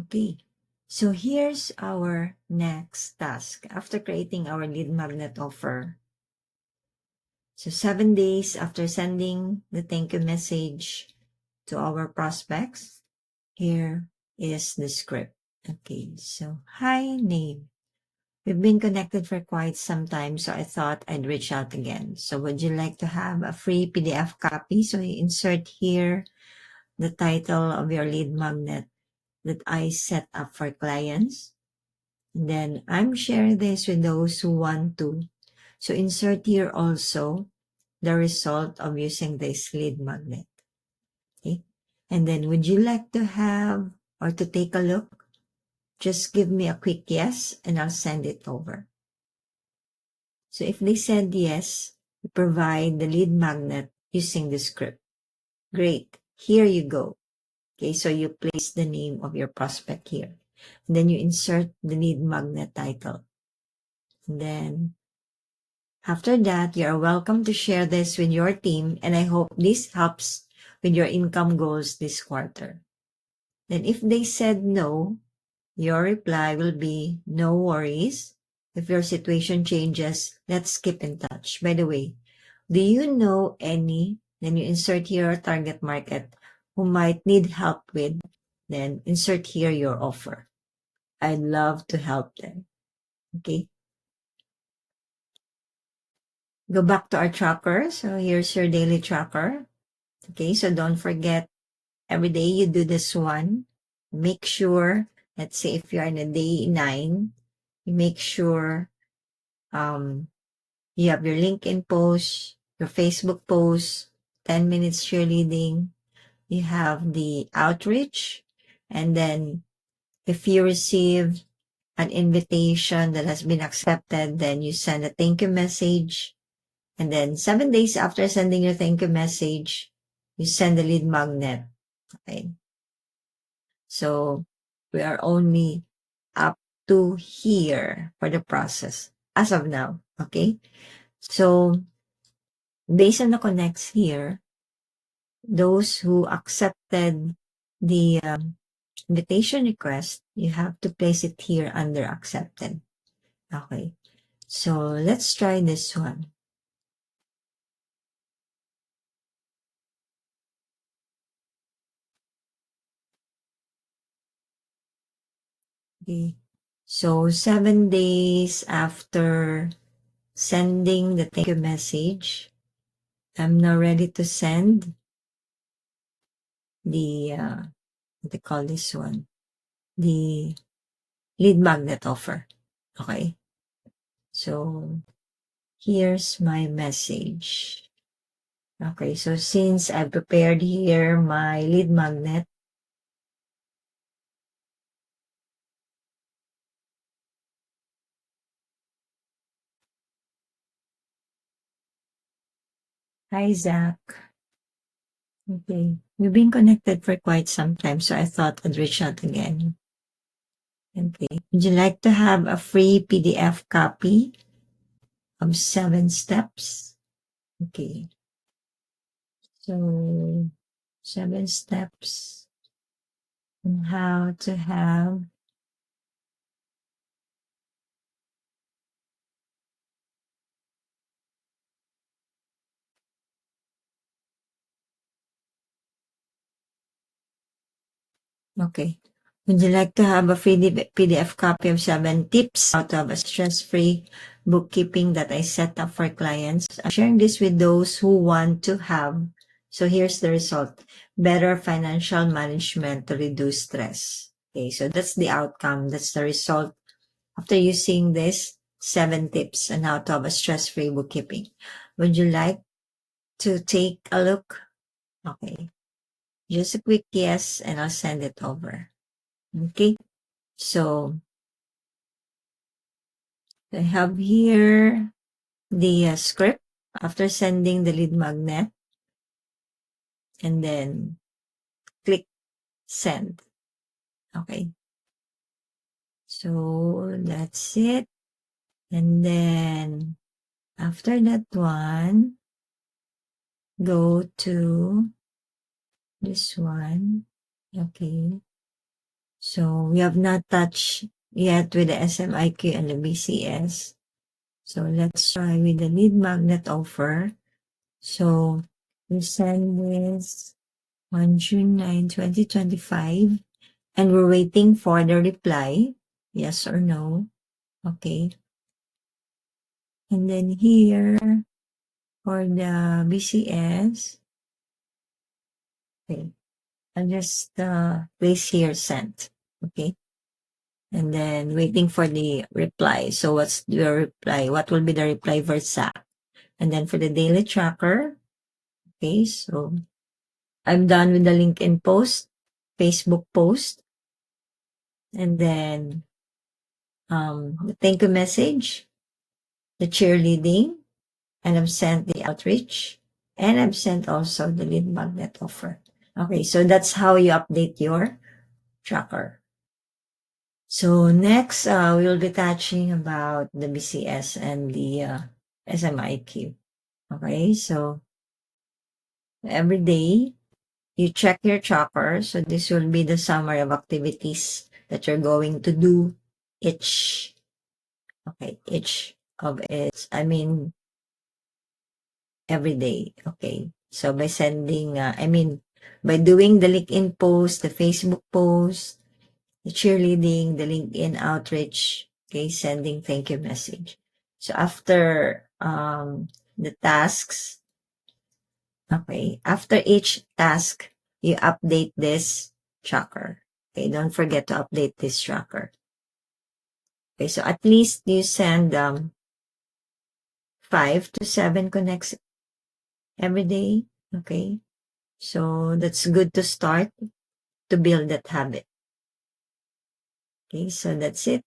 Okay, so here's our next task after creating our lead magnet offer. So 7 days after sending the thank you message to our prospects, here is the script. Okay, so hi name. We've been connected for quite some time, so I thought I'd reach out again. So would you like to have a free PDF copy? So you insert here the title of your lead magnet that I set up for clients. And then I'm sharing this with those who want to. So insert here also the result of using this lead magnet. Okay. And then would you like to have or to take a look? Just give me a quick yes and I'll send it over. So if they said yes, you provide the lead magnet using the script. Great. Here you go. Okay, so you place the name of your prospect here. And then you insert the lead magnet title. And then after that, you are welcome to share this with your team, and I hope this helps with your income goals this quarter. Then if they said no, your reply will be no worries. If your situation changes, let's keep in touch. By the way, do you know any, then you insert here target market who might need help with, then insert here your offer. I'd love to help them. Okay. Go back to our tracker. So here's your daily tracker. Okay, so don't forget, every day you do this one. Make sure, let's say if you're in a day 9, you make sure you have your LinkedIn post, your Facebook post, 10 minutes cheerleading, you have the outreach, and then if you receive an invitation that has been accepted, then you send a thank you message. And then 7 days after sending your thank you message, you send the lead magnet. Okay. So we are only up to here for the process as of now. Okay. So based on the connects here, those who accepted the invitation request, you have to place it here under accepted. Okay. So let's try this one. Okay. So 7 days after sending the thank you message, I'm now ready to send the, what they call this one, the lead magnet offer. Okay. So here's my message. Okay. So since I've prepared here my lead magnet, hi, Zach. Okay. We've been connected for quite some time, so I thought I'd reach out again. Okay. Would you like to have a free PDF copy of 7 steps? Okay. So 7 steps on how to have okay. Would you like to have a free PDF copy of 7 tips how to have a stress-free bookkeeping that I set up for clients? I'm sharing this with those who want to have. So here's the result. Better financial management to reduce stress. Okay, so that's the outcome. That's the result after using this 7 tips on how to have a stress-free bookkeeping. Would you like to take a look? Okay. Just a quick yes and I'll send it over. Okay. So I have here the script after sending the lead magnet and then click send. Okay. So that's it. And then after that one, go to this one. Okay. So we have not touched yet with the SMIQ and the BCS. So let's try with the lead magnet offer. So we send this on June 9, 2025, and we're waiting for the reply, yes or no. Okay. And then here for the BCS, okay, I'll just place here sent. Okay. And then waiting for the reply. So what's the reply? What will be the reply Versa? And then for the daily tracker, okay, so I'm done with the LinkedIn post, Facebook post, and then the thank you message, the cheerleading, and I've sent the outreach, and I've sent also the lead magnet offer. Okay, so that's how you update your tracker. So next, we will be touching about the BCS and the SMIQ. Okay, so every day you check your tracker. So this will be the summary of activities that you're going to do each, okay, each of its, every day. Okay, so by sending, by doing the LinkedIn post, the Facebook post, the cheerleading, the LinkedIn outreach, okay, sending thank you message. So after the tasks, okay, after each task, you update this tracker. Okay, don't forget to update this tracker. Okay, so at least you send 5 to 7 connects every day. Okay, so that's good to start to build that habit. Okay, so that's it.